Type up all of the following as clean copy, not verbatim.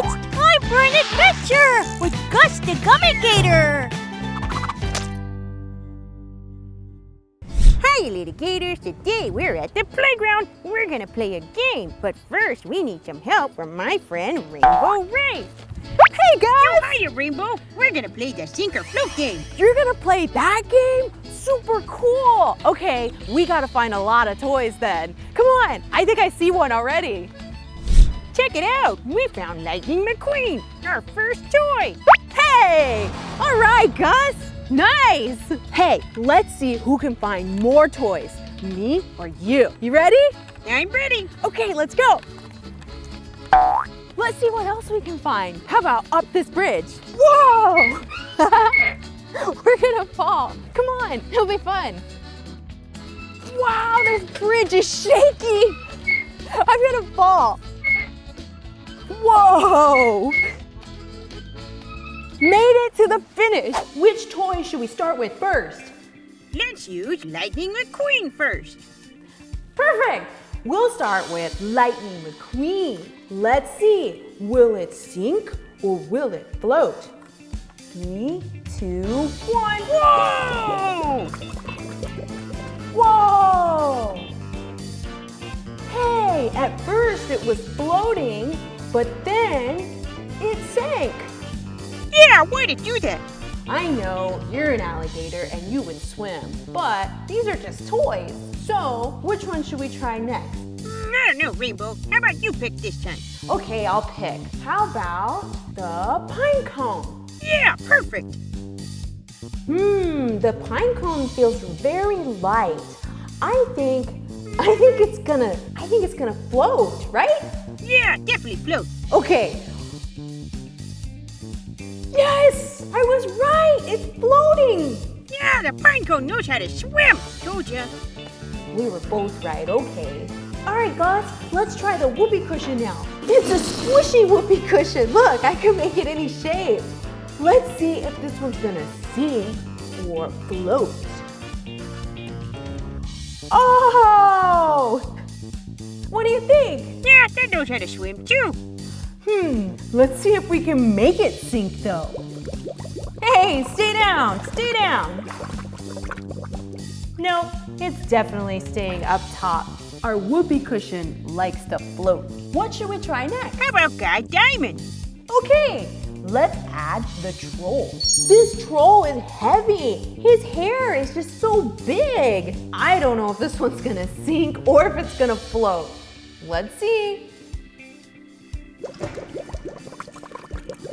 It's time for an adventure with Gus the Gummy Gator! Hi, little Gators. Today we're at the playground. We're gonna play a game, but first we need some help from my friend Rainbow Ray. Hey, guys! Hiya, Rainbow. We're gonna play the sink or float game. You're gonna play that game? Super cool! Okay, we gotta find a lot of toys then. Come on, I think I see one already. Check it out. We found Lightning McQueen, our first toy. Hey! All right, Gus. Nice! Hey, let's see who can find more toys, me or you. You ready? I'm ready. Okay, let's go. Let's see what else we can find. How about up this bridge? Whoa! We're gonna fall. Come on, it'll be fun. Wow, this bridge is shaky. I'm gonna fall. Whoa! Made it to the finish. Which toy should we start with first? Let's use Lightning McQueen first. Perfect. We'll start with Lightning McQueen. Let's see, will it sink or will it float? 3, 2, 1. Whoa! Whoa! Hey, at first it was floating, but then it sank. Yeah, why'd it do that? I know you're an alligator and you would swim, but these are just toys. So, which one should we try next? I don't know, Rainbow. How about you pick this time? Okay, I'll pick. How about the pine cone? Yeah, perfect. The pine cone feels very light. I think it's gonna float, right? Yeah, definitely float. Okay. Yes, I was right. It's floating. Yeah, the pine cone knows how to swim. Told ya. We were both right. Okay. All right, Gus. Let's try the whoopee cushion now. It's a squishy whoopee cushion. Look, I can make it any shape. Let's see if this one's gonna sink or float. Oh! What do you think? Yeah, that knows how to swim too. Let's see if we can make it sink though. Hey, stay down, stay down. Nope, it's definitely staying up top. Our whoopee cushion likes to float. What should we try next? How about Guy Diamond? Okay, let's add the troll. This troll is heavy. His hair is just so big. I don't know if this one's gonna sink or if it's gonna float. Let's see.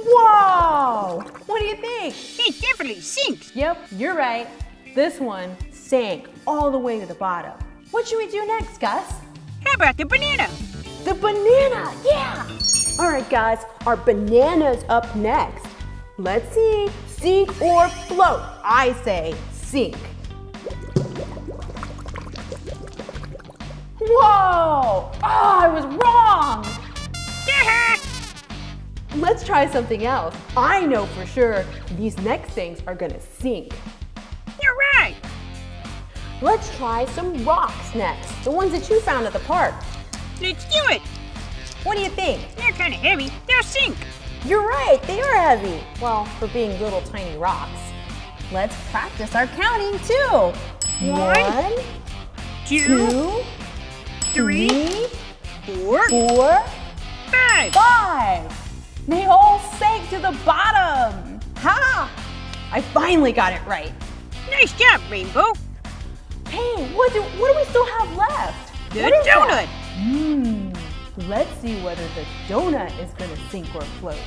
Whoa! What do you think? It definitely sinks. Yep, you're right. This one sank all the way to the bottom. What should we do next, Gus? How about the banana? The banana, yeah! All right, guys, our banana's up next. Let's see, sink or float? I say sink. Whoa! Oh, I was wrong! Let's try something else. I know for sure these next things are gonna sink. You're right. Let's try some rocks next, the ones that you found at the park. Let's do it. What do you think? They're kind of heavy. They'll sink. You're right, they are heavy. Well, for being little tiny rocks. Let's practice our counting too. 1, 2, 3, 4, 4, 5. 5. They all sank to the bottom. Ha! I finally got it right. Nice job, Rainbow. Hey, what do we still have left? The What is donut. that? Let's see whether the donut is gonna sink or float.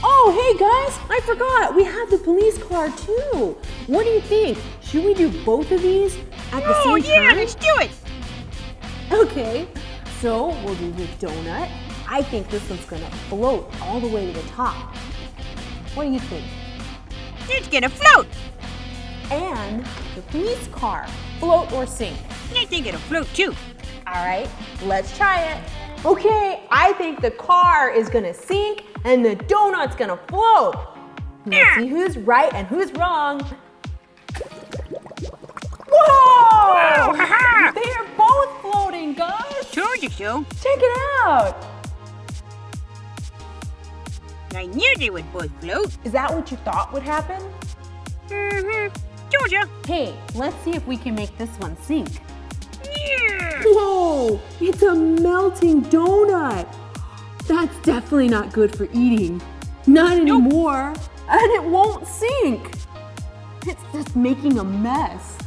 Oh, hey guys, I forgot. We have the police car too. What do you think? Should we do both of these at the same time? Let's do it. Okay, so we'll do the donut. I think this one's gonna float all the way to the top. What do you think? It's gonna float. And the police car, float or sink? I think it'll float too. All right, let's try it. Okay, I think the car is gonna sink and the donut's gonna float. Let's see who's right and who's wrong. Whoa! Wow, ha-ha! They are both floating, guys. Told you so. Check it out. I knew they would both float. Is that what you thought would happen? Mm-hmm. Told ya. Hey, let's see if we can make this one sink. Yeah. Whoa, it's a melting donut. That's definitely not good for eating. Not anymore. And it won't sink. It's just making a mess.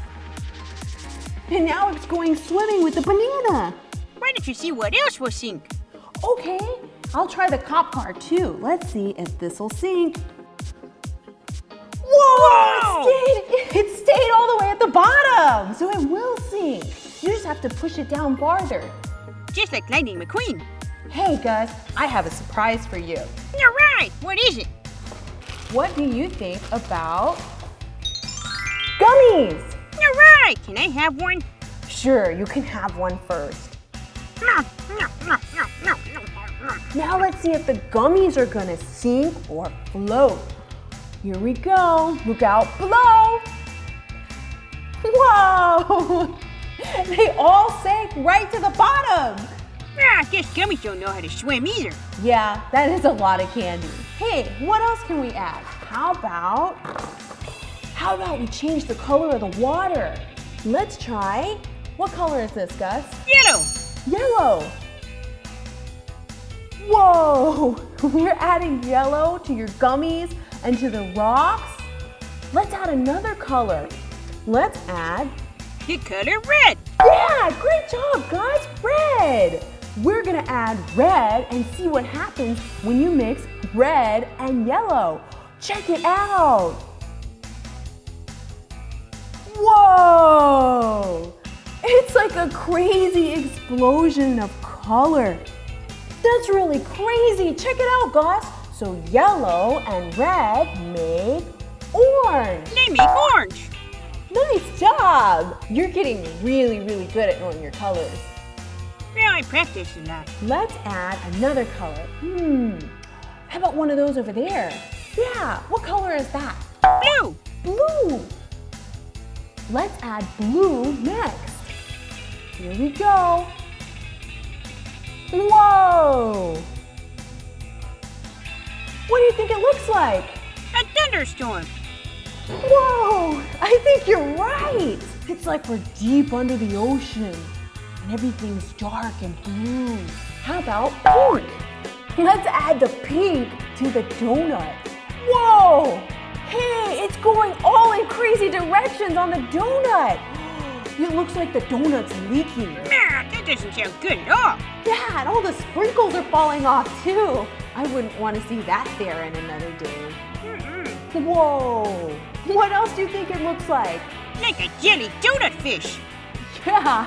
And now it's going swimming with the banana. Why don't you see what else will sink? Okay, I'll try the cop car too. Let's see if this will sink. Whoa! It stayed all the way at the bottom, so it will sink. You just have to push it down farther. Just like Lightning McQueen. Hey Gus, I have a surprise for you. All right, what is it? What do you think about gummies? All right, can I have one? Sure, you can have one first. No, no, no, no, no, no, no. Now let's see if the gummies are gonna sink or float. Here we go. Look out below. Whoa! They all sank right to the bottom. I guess gummies don't know how to swim either. Yeah, that is a lot of candy. Hey, what else can we add? How about we change the color of the water? Let's try. What color is this, Gus? Yellow. Yellow. Whoa! We're adding yellow to your gummies and to the rocks. Let's add another color. Let's add The color red. Yeah, great job, guys. Red. We're gonna add red and see what happens when you mix red and yellow. Check it out. Whoa! It's like a crazy explosion of color. That's really crazy. Check it out, Gus. So yellow and red make orange. They make orange. Nice job! You're getting really, really good at knowing your colors. Well, I practiced a lot. Let's add another color. How about one of those over there? Yeah, what color is that? Blue. Blue. Let's add blue next. Here we go. Whoa! What do you think it looks like? A thunderstorm. Whoa! I think you're right! It's like we're deep under the ocean and everything's dark and blue. How about pink? Let's add the pink to the donut. Whoa! Hey, it's going all in crazy directions on the donut. It looks like the donut's leaking. Nah, that doesn't sound good at all. Yeah, and all the sprinkles are falling off too. I wouldn't want to see that there in another day. Whoa! What else do you think it looks like? Like a jelly donut fish. Yeah!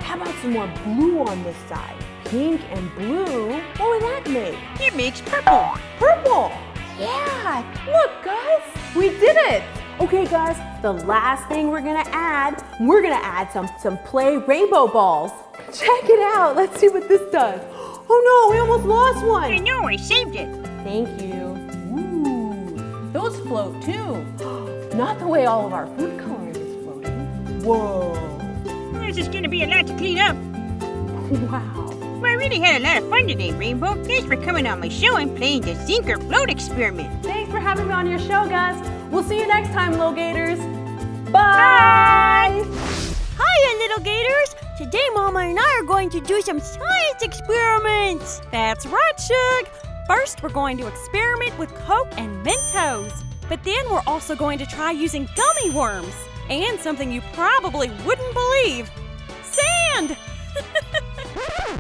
How about some more blue on this side? Pink and blue? What would that make? It makes purple. Purple! Yeah! Look, guys! We did it! Okay, guys, the last thing we're gonna add some play rainbow balls. Check it out. Let's see what this does. Oh no, we almost lost one. I know, I saved it. Thank you. Ooh, those float too. Not the way all of our food coloring is floating. Whoa. This is gonna be a lot to clean up. Wow. Well, I really had a lot of fun today, Rainbow. Thanks for coming on my show and playing the Sink or Float experiment. Thanks for having me on your show, guys. We'll see you next time, little Gators. Bye! Hiya, little Gators! Today, Mama and I are going to do some science experiments! That's right, Shug. First, we're going to experiment with Coke and Mentos. But then we're also going to try using gummy worms. And something you probably wouldn't believe, sand!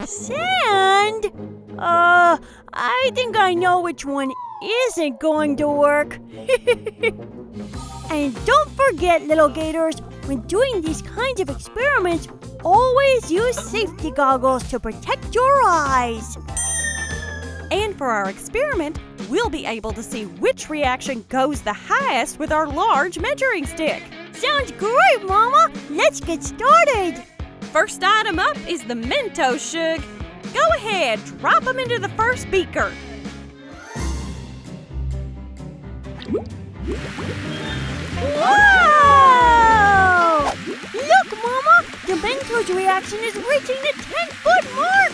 Sand? I think I know which one isn't going to work. And don't forget, little Gators, when doing these kinds of experiments, always use safety goggles to protect your eyes. And for our experiment, we'll be able to see which reaction goes the highest with our large measuring stick. Sounds great, Mama! Let's get started! First item up is the Mentos, Shug. Go ahead, drop them into the first beaker. Whoa! Look, Mama! The Mentos reaction is reaching the 10-foot mark!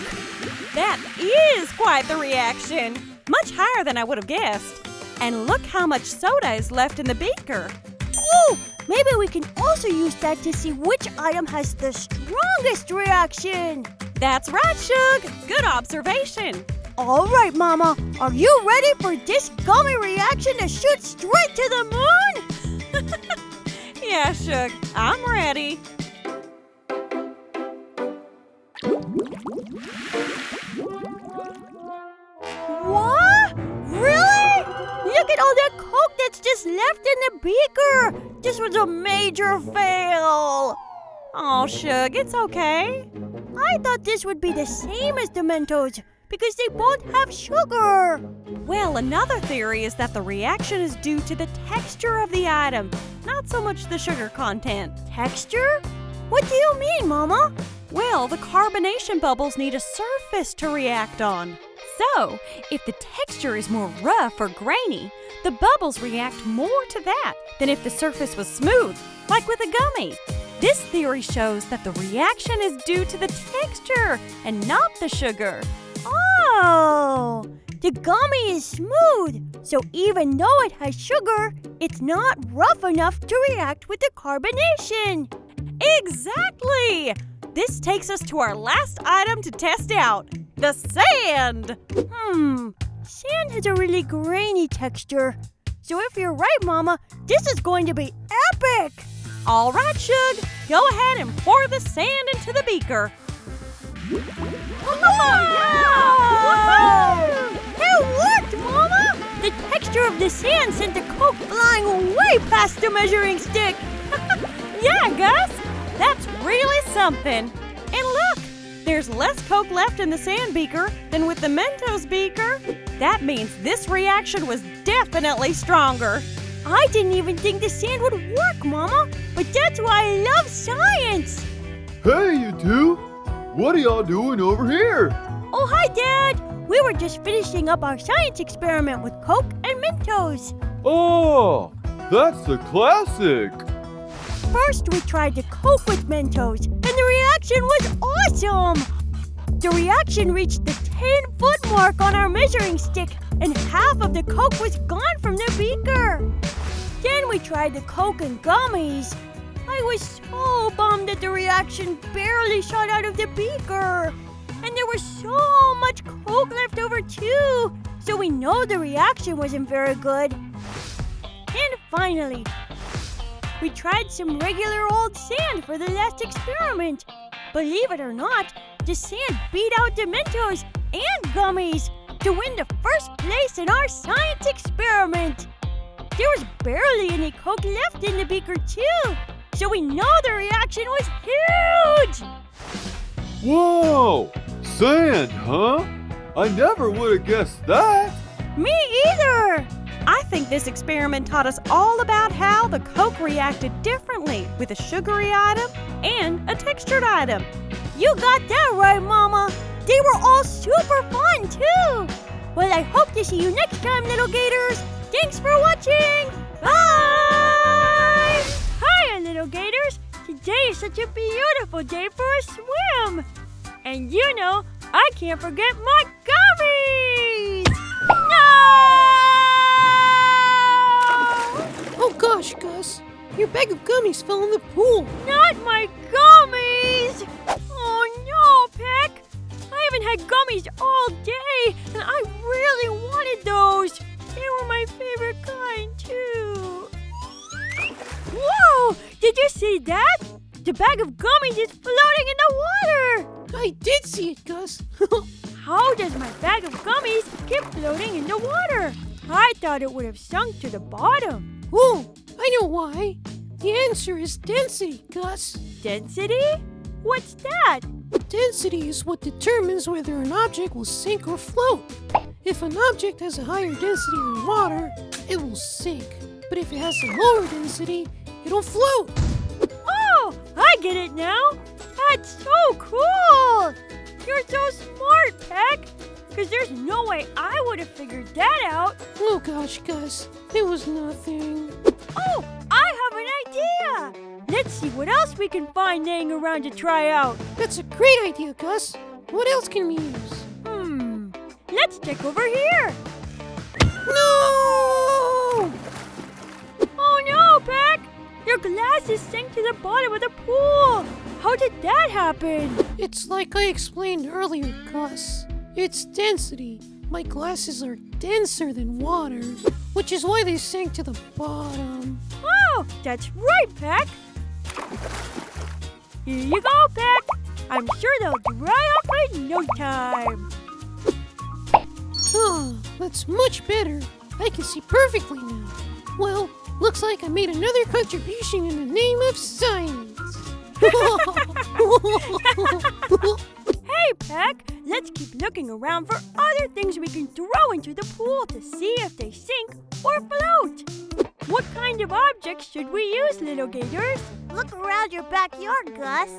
That is quite the reaction. Much higher than I would have guessed. And look how much soda is left in the beaker. Ooh, maybe we can also use that to see which item has the strongest reaction. That's right, Shug. Good observation. All right, Mama. Are you ready for this gummy reaction to shoot straight to the moon? Yeah, Shug, I'm ready. What? Really? Look at all that Coke that's just left in the beaker. This was a major fail. Oh, Shug, it's okay. I thought this would be the same as the Mentos because they both have sugar. Well, another theory is that the reaction is due to the texture of the item, not so much the sugar content. Texture? What do you mean, Mama? Well, the carbonation bubbles need a surface to react on. So, if the texture is more rough or grainy, the bubbles react more to that than if the surface was smooth, like with a gummy. This theory shows that the reaction is due to the texture and not the sugar. Oh, the gummy is smooth, so even though it has sugar, it's not rough enough to react with the carbonation. Exactly! This takes us to our last item to test out, the sand! Sand has a really grainy texture. So if you're right, Mama, this is going to be epic! All right, Shug, go ahead and pour the sand into the beaker. Wow! It worked, Mama! The texture of the sand sent the Coke flying way past the measuring stick. Yeah, Gus, that's really something. And look, there's less Coke left in the sand beaker than with the Mentos beaker. That means this reaction was definitely stronger. I didn't even think the sand would work, Mama, but that's why I love science. Hey, you two! What are y'all doing over here? Oh, hi, Dad. We were just finishing up our science experiment with Coke and Mentos. Oh, that's the classic! First, we tried the Coke with Mentos, and the reaction was awesome! The reaction reached the 10-foot mark on our measuring stick, and half of the Coke was gone from the beaker. Then we tried the Coke and gummies. I was so bummed that the reaction barely shot out of the beaker. And there was so much Coke left over too, so we know the reaction wasn't very good. And finally, we tried some regular old sand for the last experiment. Believe it or not, the sand beat out the Mentos and gummies to win the first place in our science experiment. There was barely any Coke left in the beaker too, so we know the reaction was huge! Whoa! Sand, huh? I never would have guessed that! Me either! I think this experiment taught us all about how the Coke reacted differently with a sugary item and a textured item. You got that right, Mama! They were all super fun too! Well, I hope to see you next time, little Gators! Thanks for watching! Bye! Hiya, little Gators! Today is such a beautiful day for a swim! And you know, I can't forget my gummies! No! Oh gosh, Gus. Your bag of gummies fell in the pool. Not my gummies! Oh no, Peck! I haven't had gummies all day, and I really wanted those. They were my favorite kind, too. Whoa! Did you see that? The bag of gummies is floating in the water! I did see it, Gus. How does my bag of gummies keep floating in the water? I thought it would have sunk to the bottom. Oh, I know why. The answer is density, Gus. Density? What's that? Density is what determines whether an object will sink or float. If an object has a higher density than water, it will sink. But if it has a lower density, it'll float. Oh, I get it now. That's so cool. You're so smart, Peck. Because there's no way I would have figured that out. Oh gosh, Gus, it was nothing. Oh, I have an idea. Let's see what else we can find laying around to try out. That's a great idea, Gus. What else can we use? Let's check over here. No! Oh no, Peck! Your glasses sank to the bottom of the pool! How did that happen? It's like I explained earlier, Gus. It's density. My glasses are denser than water, which is why they sank to the bottom. Oh, that's right, Peck! Here you go, Peck! I'm sure they'll dry off in no time. Ah, that's much better. I can see perfectly now. Well, looks like I made another contribution in the name of science. Hey, Peck! Let's keep looking around for other things we can throw into the pool to see if they sink or float. What kind of objects should we use, little gators? Look around your backyard, Gus.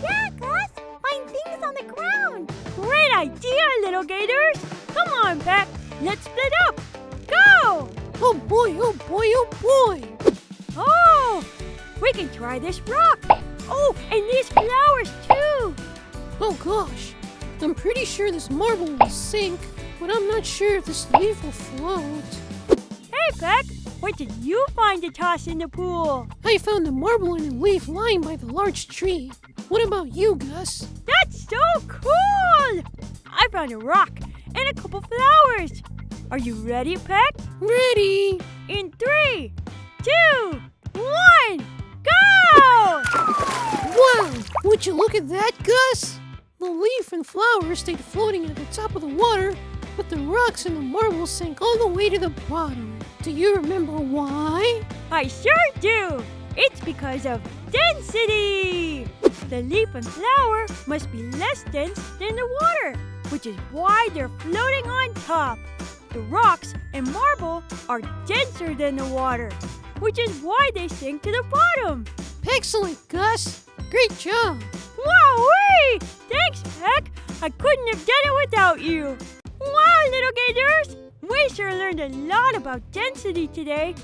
Yeah, Gus. Find things on the ground. Great idea, little gators! Come on, Peck. Let's split up. Go! Oh boy, oh boy, oh boy! Oh! We can try this rock. Oh, and these flowers, too. Oh gosh, I'm pretty sure this marble will sink, but I'm not sure if this leaf will float. Hey, Peck. What did you find to toss in the pool? I found a marble and a leaf lying by the large tree. What about you, Gus? That's so cool! I found a rock and a couple flowers. Are you ready, Peck? Ready? In 3, 2, 1, go! Wow, would you look at that, Gus? The leaf and flowers stayed floating at the top of the water, but the rocks and the marble sank all the way to the bottom. Do you remember why? I sure do! It's because of density! The leaf and flower must be less dense than the water, which is why they're floating on top. The rocks and marble are denser than the water, which is why they sink to the bottom. Excellent, Gus. Great job. Wowee! Thanks, Peck. I couldn't have done it without you. Wow, little gators! We sure learned a lot about density today.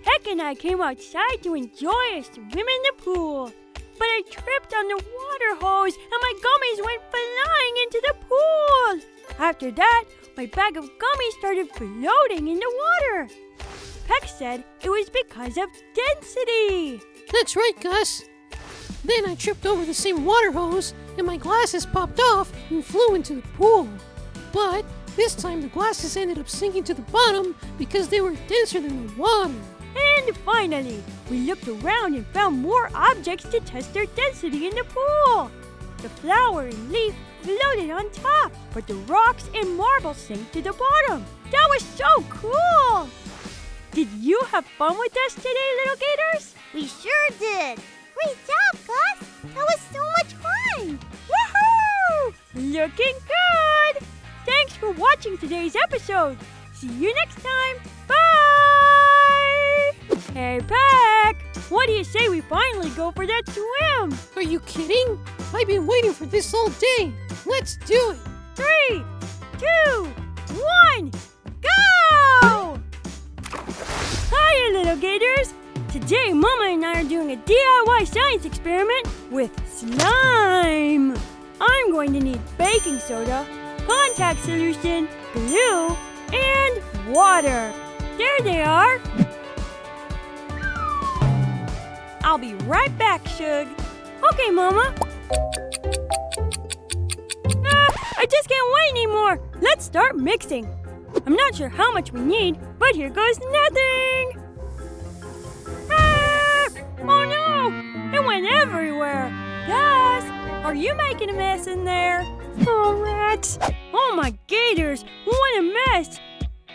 Peck and I came outside to enjoy a swim in the pool. But I tripped on the water hose and my gummies went flying into the pool. After that, my bag of gummies started floating in the water. Peck said it was because of density. That's right, Gus. Then I tripped over the same water hose and my glasses popped off and flew into the pool. But this time the glasses ended up sinking to the bottom because they were denser than the water. And finally, we looked around and found more objects to test their density in the pool. The flower and leaf floated on top, but the rocks and marble sank to the bottom. That was so cool! Did you have fun with us today, little gators? We sure did. Great job, Gus. That was so much fun. Woohoo! Looking good! Thanks for watching today's episode. See you next time. Bye! Hey, Peck! What do you say we finally go for that swim? Are you kidding? I've been waiting for this all day. Let's do it. 3, 2, 1, go! Hiya, little gators! Today, Mama and I are doing a DIY science experiment with slime. I'm going to need baking soda, contact solution, glue, and water. There they are. I'll be right back, Shug. Okay, Mama. I just can't wait anymore. Let's start mixing. I'm not sure how much we need, but here goes nothing. Ah! Oh no! It went everywhere. Gus, are you making a mess in there? Oh, rats. Oh my gators, what a mess.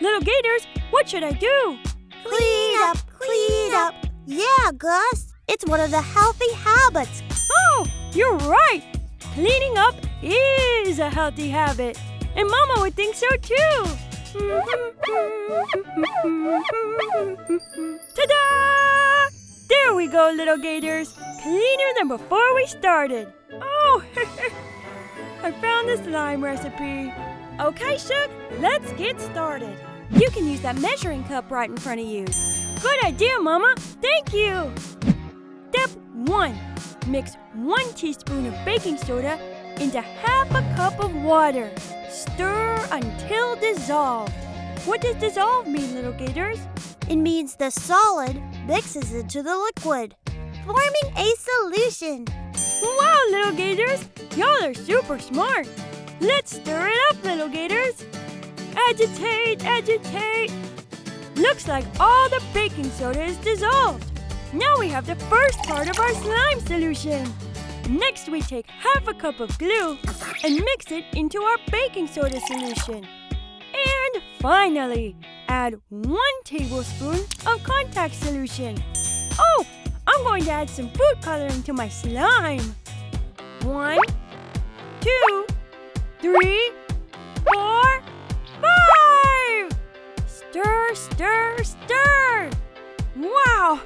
Little gators, what should I do? Clean up, clean up. Yeah, Gus. It's one of the healthy habits. Oh, you're right. Cleaning up is a healthy habit. And Mama would think so too. Ta-da! There we go, little gators. Cleaner than before we started. Oh, I found the slime recipe. Okay, Shug, let's get started. You can use that measuring cup right in front of you. Good idea, Mama. Thank you. Step 1. Mix 1 teaspoon of baking soda into half a cup of water. Stir until dissolved. What does dissolve mean, little gators? It means the solid mixes into the liquid, forming a solution. Wow, little gators! Y'all are super smart. Let's stir it up, little gators. Agitate, agitate. Looks like all the baking soda is dissolved. Now we have the first part of our slime solution. Next, we take half a cup of glue and mix it into our baking soda solution. And finally, add 1 tablespoon of contact solution. Oh, I'm going to add some food coloring to my slime. 1, 2, 3, 4, 5! Stir, stir, stir! Wow!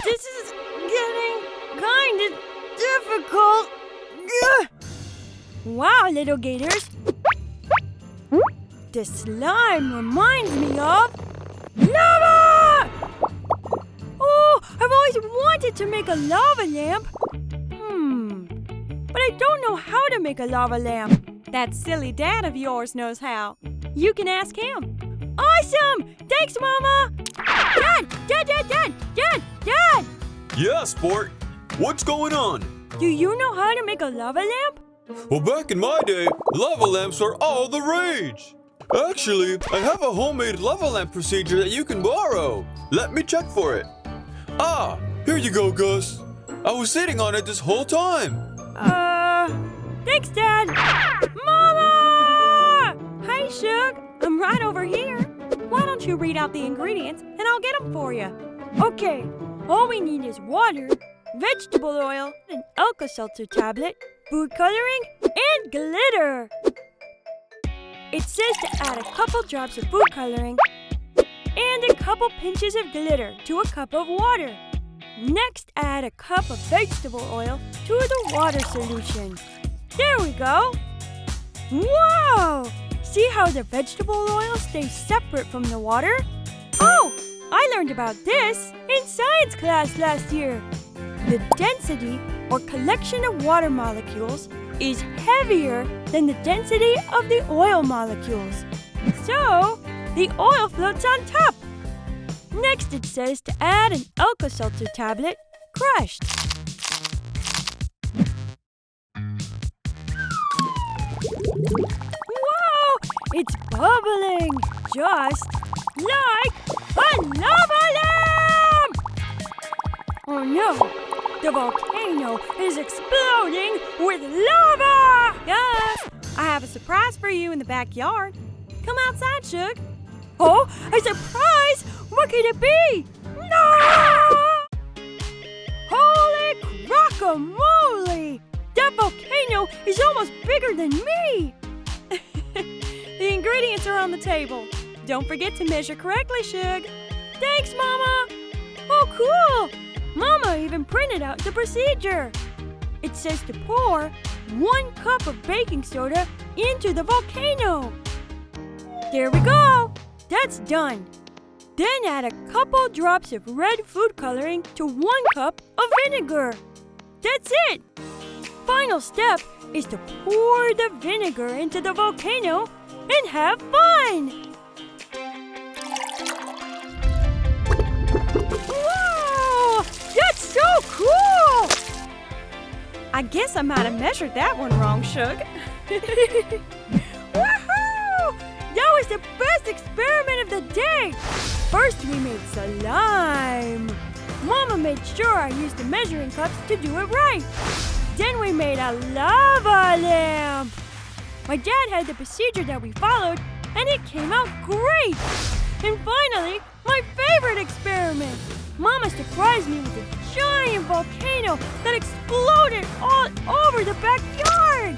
This is getting kind of difficult. Ugh. Wow, little gators. The slime reminds me of lava! Oh, I've always wanted to make a lava lamp. But I don't know how to make a lava lamp. That silly dad of yours knows how. You can ask him. Awesome! Thanks, Mama! Dad! Dad, Dad, Dad! Dad! Dad! Yeah, sport. What's going on? Do you know how to make a lava lamp? Well, back in my day, lava lamps are all the rage. Actually, I have a homemade lava lamp procedure that you can borrow. Let me check for it. Ah, here you go, Gus. I was sitting on it this whole time. Thanks, Dad. Mama! Hi, Shug. I'm right over here. Why don't you read out the ingredients and I'll get them for you? Okay, all we need is water, vegetable oil, an Alka-Seltzer tablet, food coloring, and glitter. It says to add a couple drops of food coloring and a couple pinches of glitter to a cup of water. Next, add a cup of vegetable oil to the water solution. There we go. Wow! See how the vegetable oil stays separate from the water? Oh, I learned about this in science class last year. The density or collection of water molecules is heavier than the density of the oil molecules. So, the oil floats on top. Next, it says to add an Alka-Seltzer tablet, crushed. Wow! It's bubbling, just like a lava lamp! Oh no! The volcano is exploding with lava! Gus, I have a surprise for you in the backyard. Come outside, Shug. Oh, a surprise! What could it be? No! Holy guacamole! That volcano is almost bigger than me! The ingredients are on the table. Don't forget to measure correctly, Shug. Thanks, Mama! Oh, cool! Mama even printed out the procedure. It says to pour 1 cup of baking soda into the volcano. There we go! That's done. Then add a couple drops of red food coloring to 1 cup of vinegar. That's it! Final step is to pour the vinegar into the volcano and have fun! Wow! That's so cool! I guess I might have measured that one wrong, Shug. Woohoo! That was the best experiment of the day! First we made slime. Mama made sure I used the measuring cups to do it right. Then we made a lava lamp. My dad had the procedure that we followed, and it came out great. And finally, my favorite experiment. Mama surprised me with a giant volcano that exploded all over the backyard.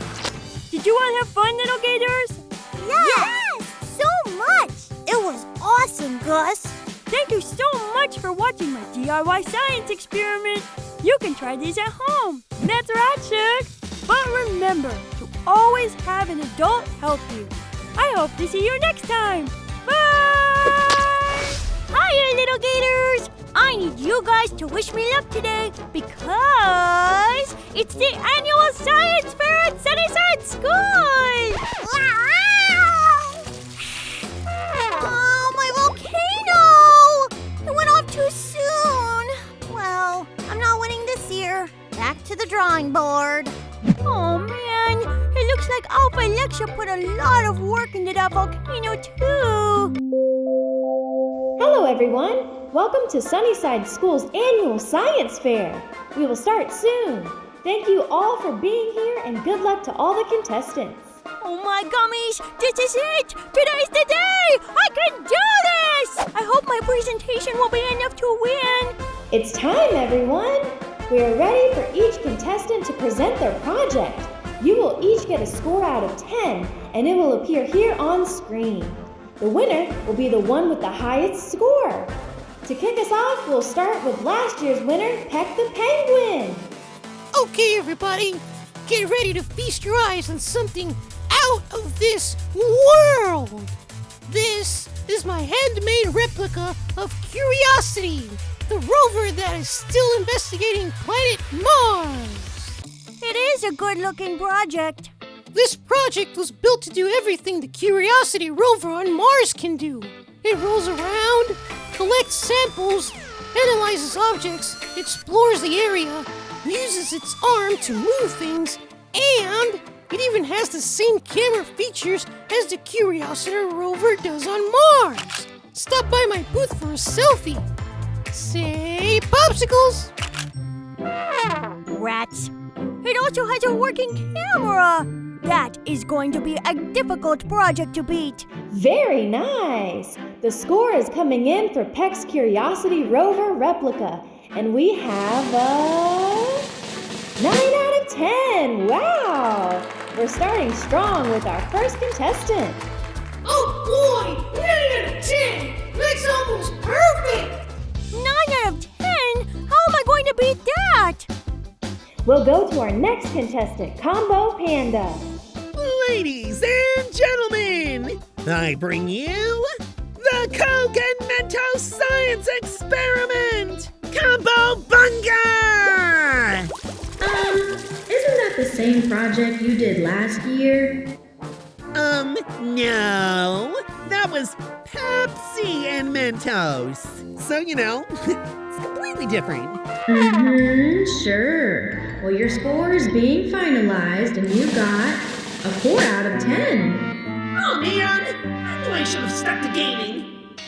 Did you all have fun, little gators? Yes! So much! It was awesome, Gus. Thank you so much for watching my DIY science experiment. You can try these at home. That's right, Shug. But remember to always have an adult help you. I hope to see you next time. Bye! Hiya, little gators! I need you guys to wish me luck today because it's the annual science fair at Sunnyside School! Wow! Alpha Alexa put a lot of work into that volcano too. Hello everyone! Welcome to Sunnyside School's annual science fair. We will start soon. Thank you all for being here and good luck to all the contestants. Oh my gummies, this is it! Today's the day! I can do this! I hope my presentation will be enough to win. It's time everyone! We are ready for each contestant to present their project. You will each get a score out of 10 and it will appear here on screen. The winner will be the one with the highest score. To kick us off, we'll start with last year's winner, Peck the Penguin. Okay, everybody, get ready to feast your eyes on something out of this world. This is my handmade replica of Curiosity, the rover that is still investigating planet Mars. It is a good-looking project. This project was built to do everything the Curiosity rover on Mars can do. It rolls around, collects samples, analyzes objects, explores the area, uses its arm to move things, and it even has the same camera features as the Curiosity rover does on Mars. Stop by my booth for a selfie. Say popsicles. Rats. It also has a working camera. That is going to be a difficult project to beat. Very nice! The score is coming in for Peck's Curiosity rover replica, and we have a 9 out of 10! Wow! We're starting strong with our first contestant. Oh boy, 9 out of 10! That's almost perfect! 9 out of 10? How am I going to beat that? We'll go to our next contestant, Combo Panda. Ladies and gentlemen, I bring you the Coke and Mentos Science Experiment! Combo Bunga! Isn't that the same project you did last year? No. That was Pepsi and Mentos. So, it's completely different. Sure. Well, your score is being finalized and you got a 4 out of 10. Oh, man! I knew I should have stuck to gaming.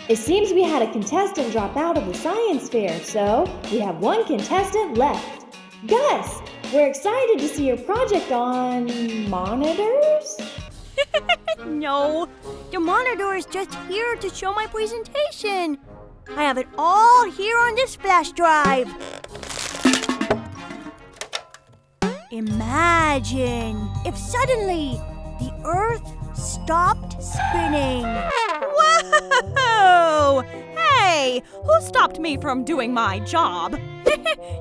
It seems we had a contestant drop out of the science fair, so we have one contestant left. Gus, we're excited to see your project on monitors. No, the monitor is just here to show my presentation. I have it all here on this flash drive. Imagine if suddenly the Earth stopped spinning. Whoa! Hey, who stopped me from doing my job?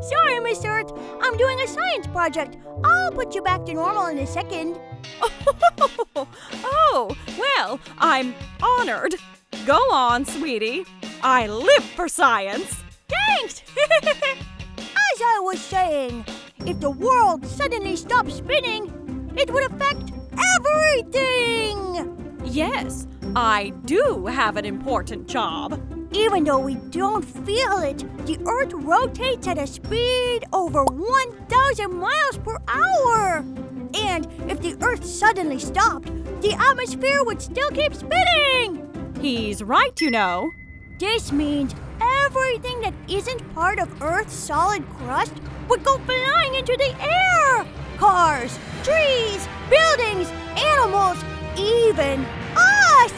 Sorry, Miss Earth. I'm doing a science project. I'll put you back to normal in a second. Oh, well, I'm honored. Go on, sweetie. I live for science. Thanks! As I was saying, if the world suddenly stopped spinning, it would affect everything! Yes, I do have an important job. Even though we don't feel it, the Earth rotates at a speed over 1,000 miles per hour. And if the Earth suddenly stopped, the atmosphere would still keep spinning. He's right, This means everything that isn't part of Earth's solid crust would go flying into the air. Cars, trees, buildings, animals, even us.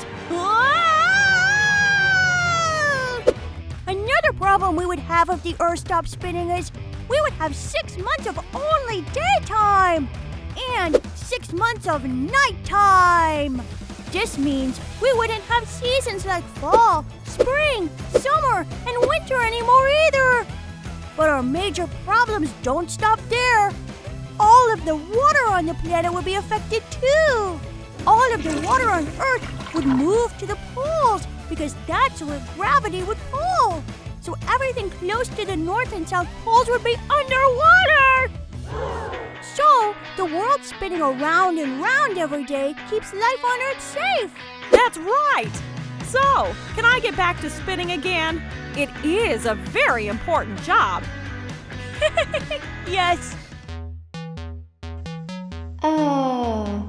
Another problem we would have if the Earth stopped spinning is we would have 6 months of only daytime and 6 months of nighttime. This means we wouldn't have seasons like fall, spring, summer, and winter anymore either. But our major problems don't stop there. All of the water on the planet would be affected too. All of the water on Earth would move to the poles because that's where gravity would pull. So everything close to the North and South poles would be underwater. So the world spinning around and round every day keeps life on Earth safe. That's right. So, can I get back to spinning again? It is a very important job. Yes. Oh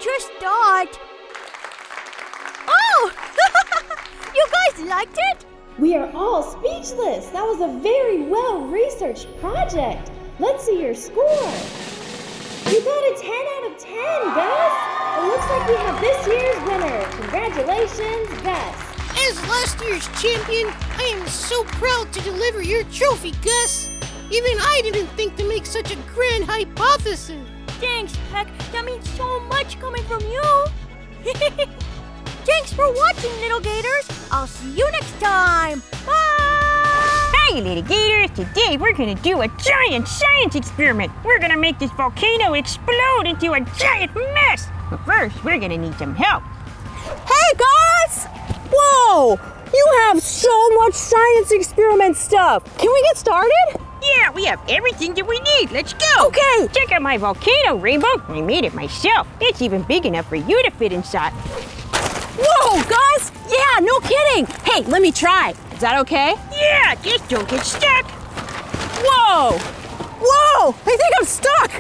just thought. Oh! You guys liked it? We are all speechless. That was a very well-researched project. Let's see your score. You got a 10 out of 10, Gus. It looks like we have this year's winner. Congratulations, Gus. As last year's champion, I am so proud to deliver your trophy, Gus. Even I didn't think to make such a grand hypothesis. Thanks, Peck. That means so much coming from you. Thanks for watching, little Gators. I'll see you next time. Bye! Hi, little Gators. Today we're gonna do a giant science experiment. We're gonna make this volcano explode into a giant mess. But first, we're gonna need some help. Hey, guys! Whoa! You have so much science experiment stuff. Can we get started? Yeah, we have everything that we need. Let's go. Okay. Check out my volcano, Rainbow. I made it myself. It's even big enough for you to fit inside. Whoa, guys! Yeah, no kidding. Hey, let me try. Is that okay? Yeah, just don't get stuck. Whoa! Whoa! I think I'm stuck.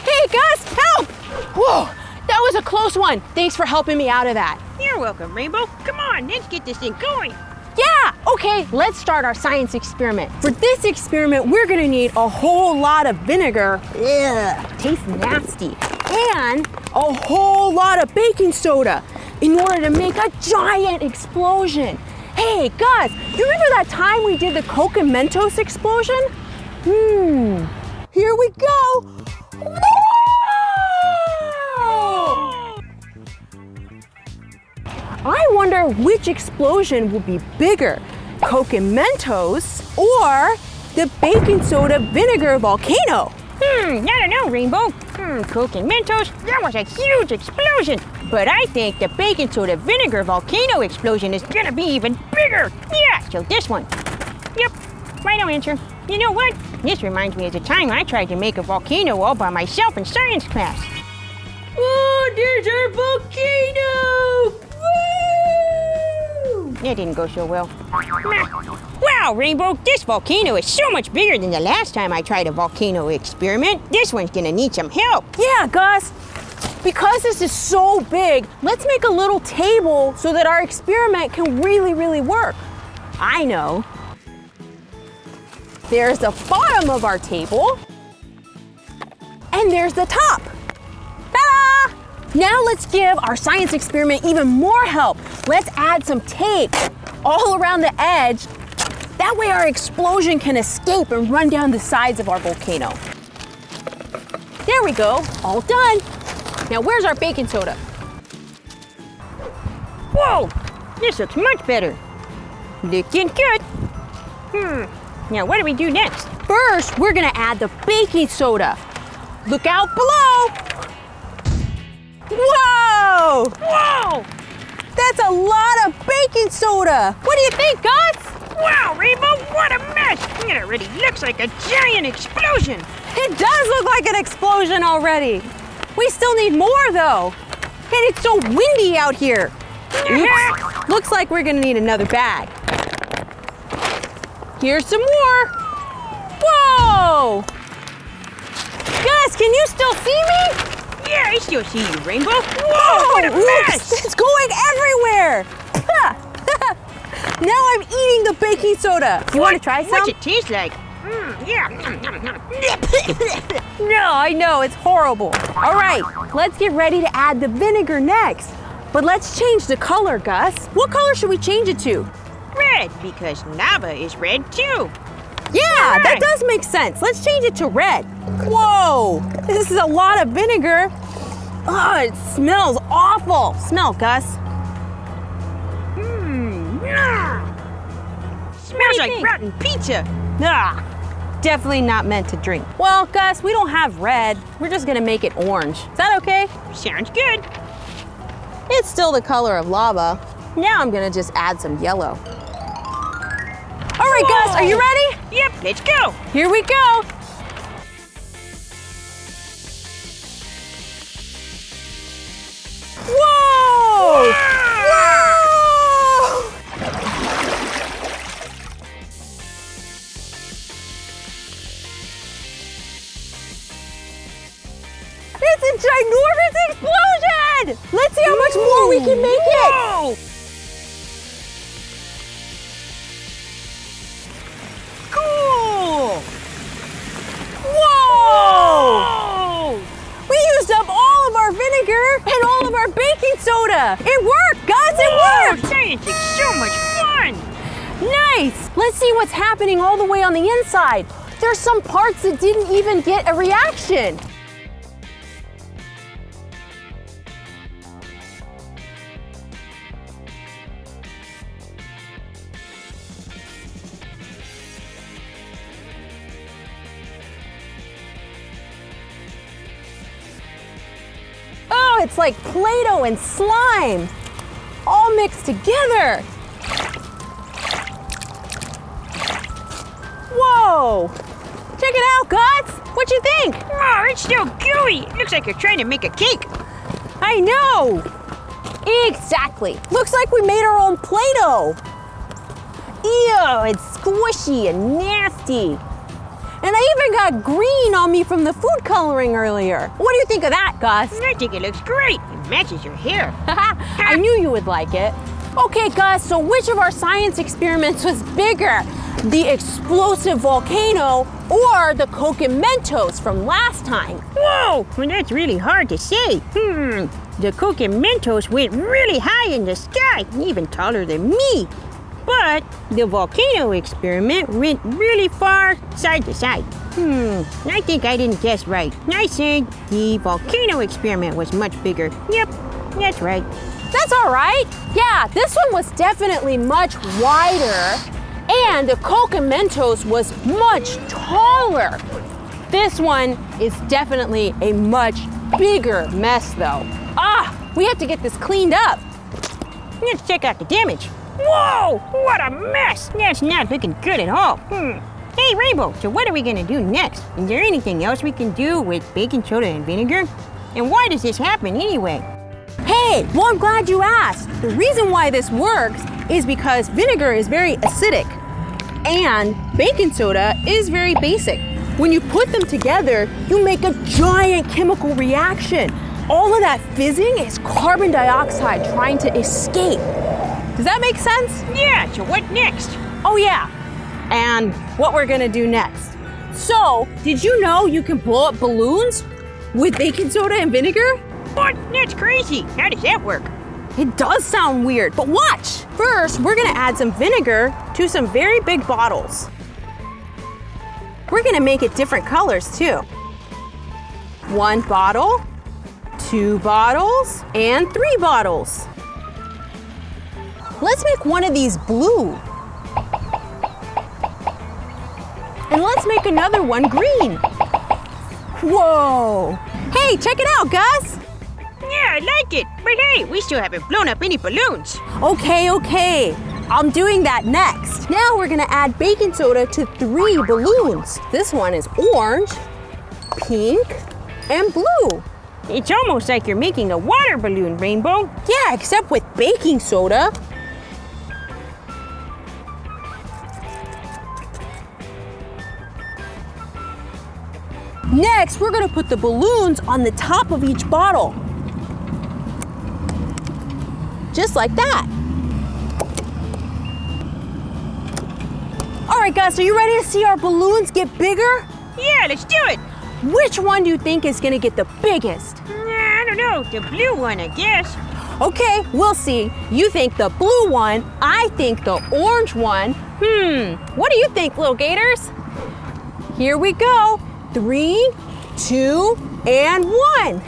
Hey, guys, help! Whoa, that was a close one. Thanks for helping me out of that. You're welcome, Rainbow. Come on, let's get this thing going. Yeah, okay, let's start our science experiment. For this experiment, we're gonna need a whole lot of vinegar. Ugh, tastes nasty. And a whole lot of baking soda in order to make a giant explosion. Hey, Gus, you remember that time we did the Coke and Mentos explosion? Here we go. Whoa! I wonder which explosion will be bigger, Coke and Mentos or the baking soda vinegar volcano? I don't know, Rainbow. Coke and Mentos, that was a huge explosion. But I think the baking soda vinegar volcano explosion is gonna be even bigger. Yeah, so this one. Yep, final answer. You know what? This reminds me of the time I tried to make a volcano all by myself in science class. Oh, there's our volcano! Woo! That didn't go so well. Wow, Rainbow, this volcano is so much bigger than the last time I tried a volcano experiment. This one's gonna need some help. Yeah, Gus. Because this is so big, let's make a little table so that our experiment can really work. I know. There's the bottom of our table, and there's the top. Ta-da! Now let's give our science experiment even more help. Let's add some tape all around the edge. That way our explosion can escape and run down the sides of our volcano. There we go, all done. Now where's our baking soda? Whoa, this looks much better. Looking good. Now what do we do next? First, we're gonna add the baking soda. Look out below. Whoa! Whoa! That's a lot of baking soda. What do you think, Gus? Wow, Rainbow, what a mess! It already looks like a giant explosion. It does look like an explosion already. We still need more though. And it's so windy out here. Oops. Looks like we're gonna need another bag. Here's some more. Whoa! Gus, can you still see me? Yeah, I still see you, Rainbow. Whoa, what a mess! It's going everywhere. Now I'm eating the baking soda. You want to try some? What's it taste like? Yeah. No, I know, it's horrible. All right, let's get ready to add the vinegar next. But let's change the color, Gus. What color should we change it to? Red, because lava is red too. Yeah, that does make sense. Let's change it to red. Whoa, this is a lot of vinegar. Oh, it smells awful. Smell, Gus. Smells like rotten pizza. Ah, definitely not meant to drink. Well, Gus, we don't have red. We're just gonna make it orange. Is that okay? Sounds good. It's still the color of lava. Now I'm gonna just add some yellow. All right, Gus, are you ready? Yep, let's go. Here we go. Whoa! Whoa! It's a ginormous explosion! Let's see how much more we can make it! Cool! Whoa! We used up all of our vinegar and all of our baking soda. It worked, guys, it worked! Science is so much fun! Nice! Let's see what's happening all the way on the inside. There's some parts that didn't even get a reaction. Oh, it's like Play-Doh and slime, all mixed together. Whoa! Check it out, Guts! What you think? Oh, it's so gooey! It looks like you're trying to make a cake. I know! Exactly. Looks like we made our own Play-Doh. Ew, it's squishy and nasty. And I even got green on me from the food coloring earlier. What do you think of that, Gus? I think it looks great. It matches your hair. I knew you would like it. Okay, Gus, so which of our science experiments was bigger? The explosive volcano or the Coke and Mentos from last time? Whoa! Well, that's really hard to say. The Coke and Mentos went really high in the sky, even taller than me. But the volcano experiment went really far side to side. I think I didn't guess right. I said the volcano experiment was much bigger. Yep, that's right. That's all right. Yeah, this one was definitely much wider, and the Coke and Mentos was much taller. This one is definitely a much bigger mess though. We have to get this cleaned up. Let's check out the damage. Whoa, what a mess. That's not looking good at all. Hey, Rainbow, so what are we gonna do next? Is there anything else we can do with baking soda and vinegar? And why does this happen anyway? Hey, well, I'm glad you asked. The reason why this works is because vinegar is very acidic and baking soda is very basic. When you put them together, you make a giant chemical reaction. All of that fizzing is carbon dioxide trying to escape. Does that make sense? Yeah, so what next? Oh yeah, and what we're gonna do next. So, did you know you can blow up balloons with baking soda and vinegar? What? That's crazy. How does that work? It does sound weird, but watch. First, we're gonna add some vinegar to some very big bottles. We're gonna make it different colors too. 1 bottle, 2 bottles, and 3 bottles. Let's make one of these blue. And let's make another one green. Whoa! Hey, check it out, Gus! Yeah, I like it. But hey, we still haven't blown up any balloons. Okay. I'm doing that next. Now we're gonna add baking soda to 3 balloons. This one is orange, pink, and blue. It's almost like you're making a water balloon, Rainbow. Yeah, except with baking soda. Next, we're gonna put the balloons on the top of each bottle. Just like that. All right, guys, are you ready to see our balloons get bigger? Yeah, let's do it. Which one do you think is gonna get the biggest? I don't know, the blue one, I guess. Okay, we'll see. You think the blue one, I think the orange one. What do you think, little gators? Here we go. 3, 2, and 1.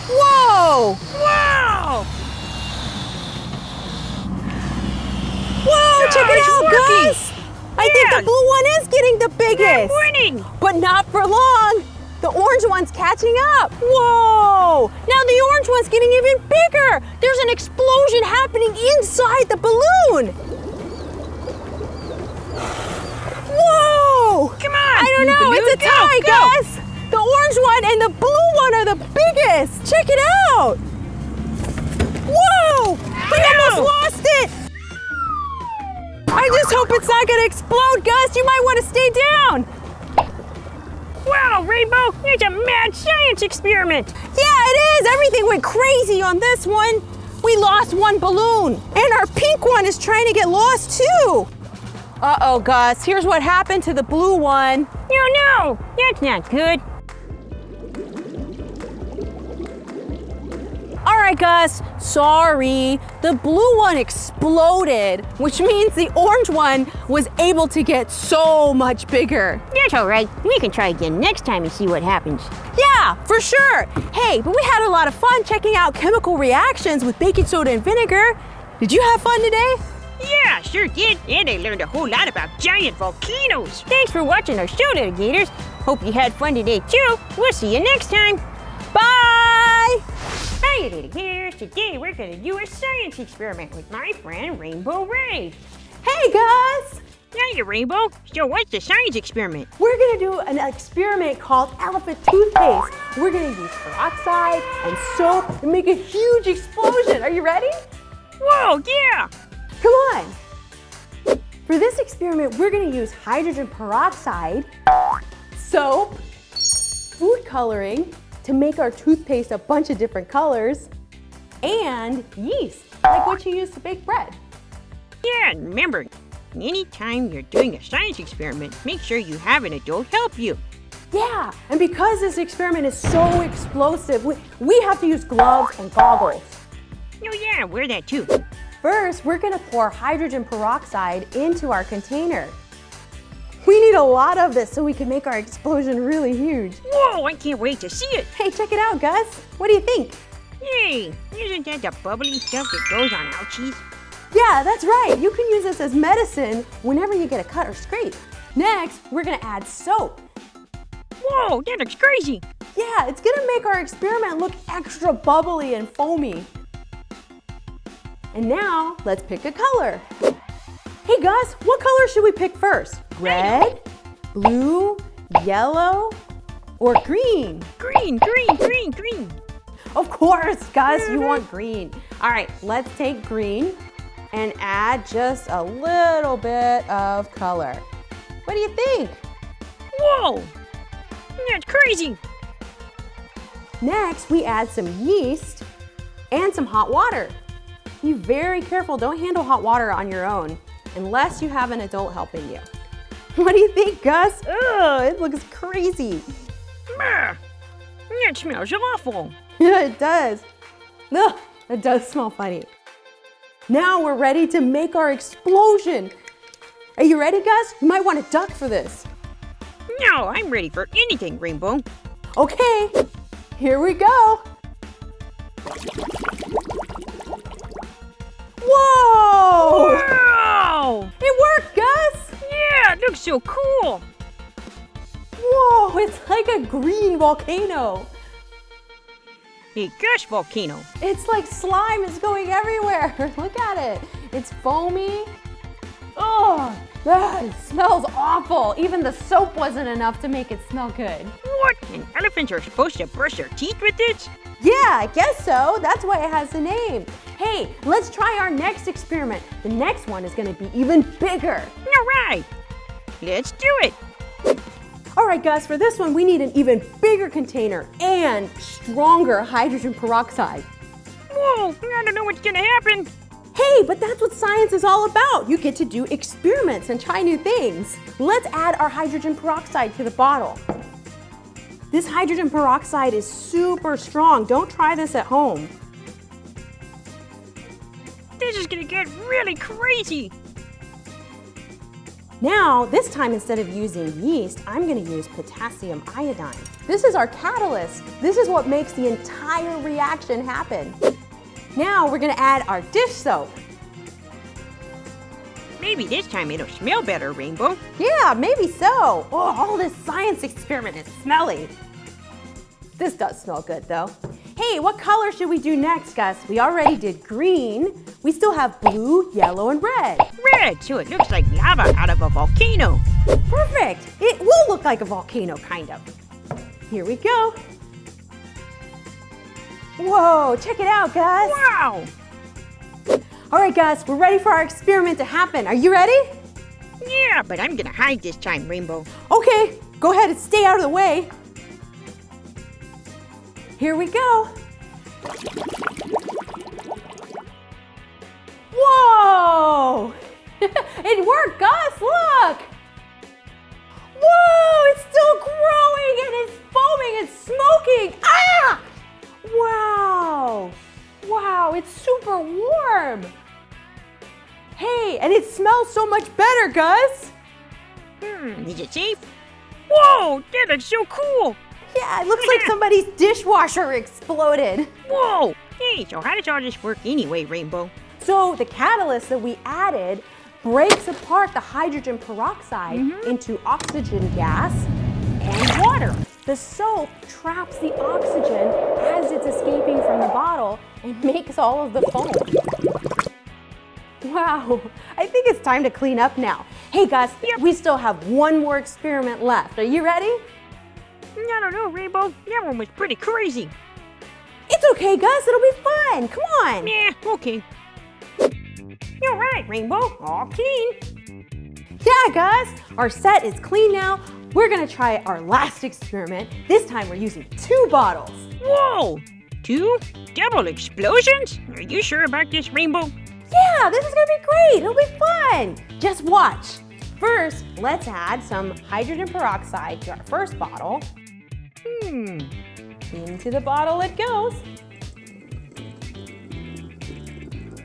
Whoa! Wow! Whoa, check it out, working. guys! I think the blue one is getting the biggest. I'm winning! But not for long. The orange one's catching up. Whoa! Now the orange one's getting even bigger. There's an explosion happening inside the balloon. Whoa! Come on! I don't know, it's a tie, guys. The orange one and the blue one are the biggest. Check it out. Whoa! We almost lost it. I just hope it's not gonna explode, Gus. You might want to stay down. Wow, Rainbow, it's a mad science experiment. Yeah, it is. Everything went crazy on this one. We lost one balloon, and our pink one is trying to get lost too. Uh-oh, Gus, here's what happened to the blue one. No, that's not good. All right, Gus, sorry. The blue one exploded, which means the orange one was able to get so much bigger. That's all right. We can try again next time and see what happens. Yeah, for sure. Hey, but we had a lot of fun checking out chemical reactions with baking soda and vinegar. Did you have fun today? Yeah, sure did. And I learned a whole lot about giant volcanoes. Thanks for watching our show, little Gators. Hope you had fun today, too. We'll see you next time. Bye! Hi, little Gators. Today we're going to do a science experiment with my friend Rainbow Ray. Hey, Gus! Hiya, Rainbow. So what's the science experiment? We're gonna do an experiment called elephant toothpaste. We're gonna use peroxide and soap and make a huge explosion. Are you ready? Whoa, yeah! Come on. For this experiment, we're gonna use hydrogen peroxide, soap, food coloring to make our toothpaste a bunch of different colors, and yeast, like what you use to bake bread. Yeah, and remember, anytime you're doing a science experiment, make sure you have an adult help you. Yeah, and because this experiment is so explosive, we have to use gloves and goggles. Oh yeah, wear that too. First, we're gonna pour hydrogen peroxide into our container. We need a lot of this so we can make our explosion really huge. Whoa, I can't wait to see it. Hey, check it out, Gus. What do you think? Hey, isn't that the bubbly stuff that goes on ouchies? Yeah, that's right. You can use this as medicine whenever you get a cut or scrape. Next, we're gonna add soap. Whoa, that looks crazy. Yeah, it's gonna make our experiment look extra bubbly and foamy. And now, let's pick a color. Hey Gus, what color should we pick first? Red, blue, yellow, or green? Green, green, green, green. Of course, Gus, you want green. All right, let's take green and add just a little bit of color. What do you think? Whoa, that's crazy. Next, we add some yeast and some hot water. Be very careful, don't handle hot water on your own unless you have an adult helping you. What do you think, Gus? Ugh, it looks crazy. Bah, that smells awful. Yeah, it does. Ugh, it does smell funny. Now we're ready to make our explosion. Are you ready, Gus? You might want to duck for this. No, I'm ready for anything, Rainbow. Okay, here we go. Whoa! Wow! It worked, Gus! Yeah, it looks so cool. Whoa, it's like a green volcano. A gush volcano. It's like slime is going everywhere. Look at it. It's foamy. Oh, it smells awful. Even the soap wasn't enough to make it smell good. What? And elephants are supposed to brush their teeth with this? Yeah, I guess so. That's why it has the name. Hey, let's try our next experiment. The next one is going to be even bigger. All right, let's do it. All right, Gus, for this one, we need an even bigger container and stronger hydrogen peroxide. Whoa, I don't know what's gonna happen. Hey, but that's what science is all about. You get to do experiments and try new things. Let's add our hydrogen peroxide to the bottle. This hydrogen peroxide is super strong. Don't try this at home. This is gonna get really crazy. Now, this time instead of using yeast, I'm gonna use potassium iodine. This is our catalyst. This is what makes the entire reaction happen. Now we're gonna add our dish soap. Maybe this time it'll smell better, Rainbow. Yeah, maybe so. Oh, all this science experiment is smelly. This does smell good though. Hey, what color should we do next, Gus? We already did green. We still have blue, yellow, and red. Red, so it looks like lava out of a volcano. Perfect. It will look like a volcano, kind of. Here we go. Whoa, check it out, Gus. Wow. All right, Gus, we're ready for our experiment to happen. Are you ready? Yeah, but I'm gonna hide this time, Rainbow. Okay, go ahead and stay out of the way. Here we go. Whoa! It worked, Gus, look! Whoa, it's still growing and it's foaming and smoking. Ah! Wow! Wow, it's super warm. Hey, and it smells so much better, Gus. Is it safe? Whoa, that looks so cool. Yeah, it looks like somebody's dishwasher exploded. Whoa. Hey, so how does all this work anyway, Rainbow? So the catalyst that we added breaks apart the hydrogen peroxide into oxygen gas and water. The soap traps the oxygen as it's escaping from the bottle and makes all of the foam. Wow, I think it's time to clean up now. Hey Gus, we still have one more experiment left. Are you ready? I don't know, Rainbow. That one was pretty crazy. It's okay, Gus, it'll be fun. Come on. Yeah, okay. You're right, Rainbow. All clean. Yeah, Gus, our set is clean now. We're gonna try our last experiment. This time we're using 2 bottles. Whoa! 2 double explosions? Are you sure about this, Rainbow? Yeah, this is gonna be great. It'll be fun. Just watch. First, let's add some hydrogen peroxide to our first bottle. Into the bottle it goes.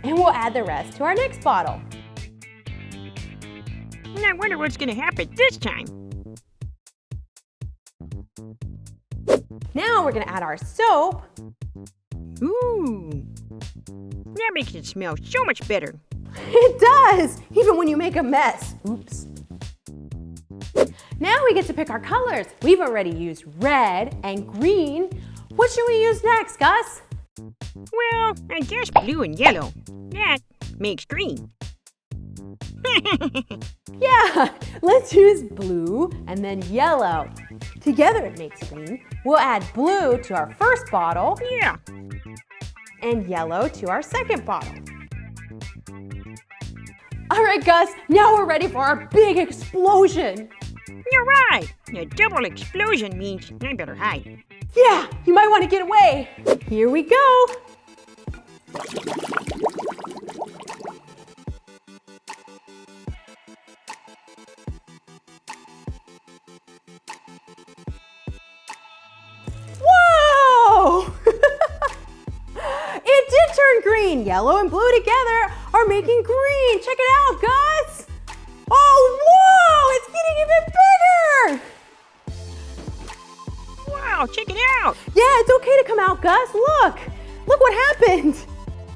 And we'll add the rest to our next bottle. I wonder what's gonna happen this time. Now we're gonna add our soap. Ooh, that makes it smell so much better. It does, even when you make a mess. Oops. Now we get to pick our colors. We've already used red and green. What should we use next, Gus? Well, I guess blue and yellow. That makes green. Yeah, let's use blue and then yellow. Together it makes green. We'll add blue to our first bottle. Yeah. And yellow to our second bottle. All right, Gus, now we're ready for our big explosion. You're right. A double explosion means I better hide. Yeah, you might want to get away. Here we go. Whoa! It did turn green. Yellow and blue together are making green. Check it out, Gus. Oh, whoa! It's getting even bigger. Wow, check it out. Yeah, it's okay to come out, Gus. Look what happened.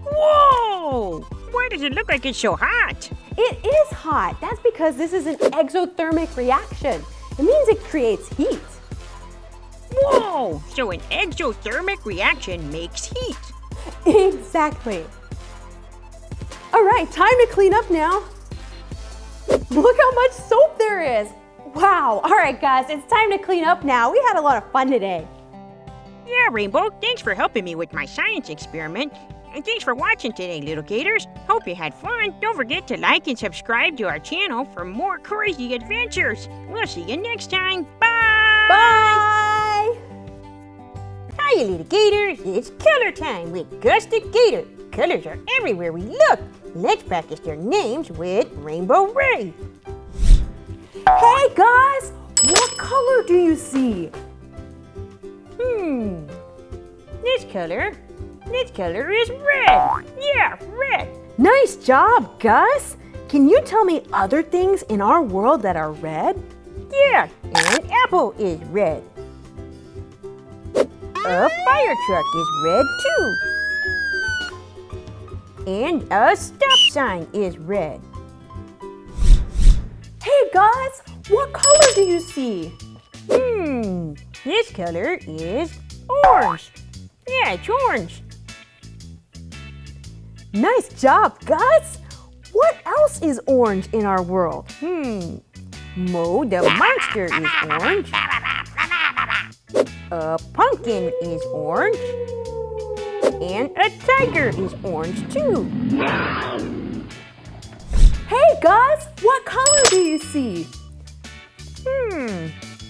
Whoa! Why does it look like it's so hot? It is hot. That's because this is an exothermic reaction. It means it creates heat. Whoa! So an exothermic reaction makes heat. Exactly. All right, time to clean up now. Look how much soap there is. Wow. All right, guys, it's time to clean up now. We had a lot of fun today. Yeah, Rainbow, thanks for helping me with my science experiment. And thanks for watching today, little Gators. Hope you had fun. Don't forget to like and subscribe to our channel for more crazy adventures. We'll see you next time. Bye! Bye! Hiya, little Gators. It's color time with Gus the Gator. Colors are everywhere we look. Let's practice their names with Rainbow Ray. Hey, guys! What color do you see? This color is red. Yeah, red. Nice job, Gus. Can you tell me other things in our world that are red? Yeah, an apple is red. A fire truck is red too. And a stop sign is red. Hey, guys! What color do you see? This color is orange. Yeah, it's orange. Nice job, Gus! What else is orange in our world? Mo the monster is orange. A pumpkin is orange. And a tiger is orange too. Hey, Gus! What color do you see?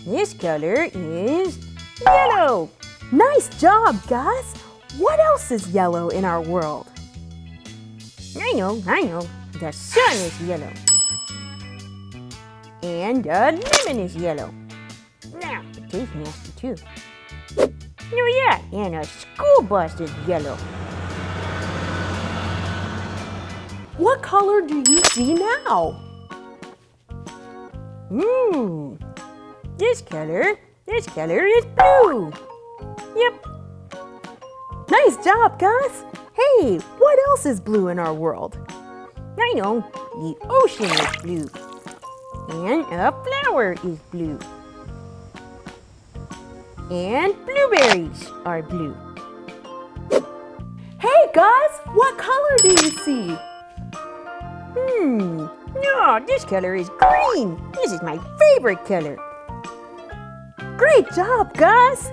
This color is yellow. Nice job, Gus. What else is yellow in our world? I know. The sun is yellow. And a lemon is yellow. Now, it tastes nasty too. Oh yeah, and a school bus is yellow. What color do you see now? This color is blue. Yep. Nice job, Gus. Hey, what else is blue in our world? I know, the ocean is blue. And a flower is blue. And blueberries are blue. Hey, Gus, what color do you see? No, this color is green. This is my favorite color. Great job, Gus.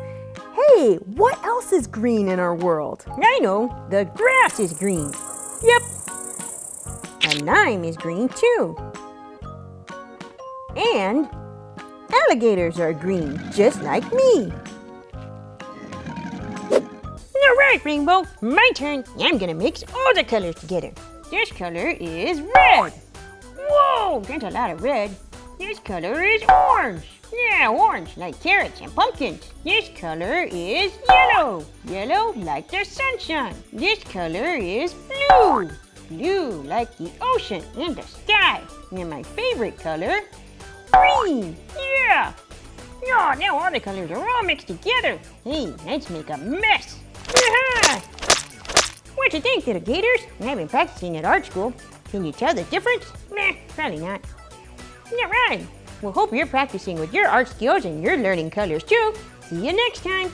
Hey, what else is green in our world? I know, the grass is green. Yep. A lime is green too. And alligators are green, just like me. All right, Rainbow, my turn. I'm gonna mix all the colors together. This color is red. Whoa, there's a lot of red. This color is orange. Yeah, orange, like carrots and pumpkins. This color is yellow. Yellow, like the sunshine. This color is blue. Blue, like the ocean and the sky. And my favorite color, green. Yeah. Oh, now all the colors are all mixed together. Hey, let's make a mess. Yeah. What you think, little Gators? I've been practicing at art school. Can you tell the difference? Meh, probably not. All right. Well, hope you're practicing with your art skills and you're learning colors too. See you next time.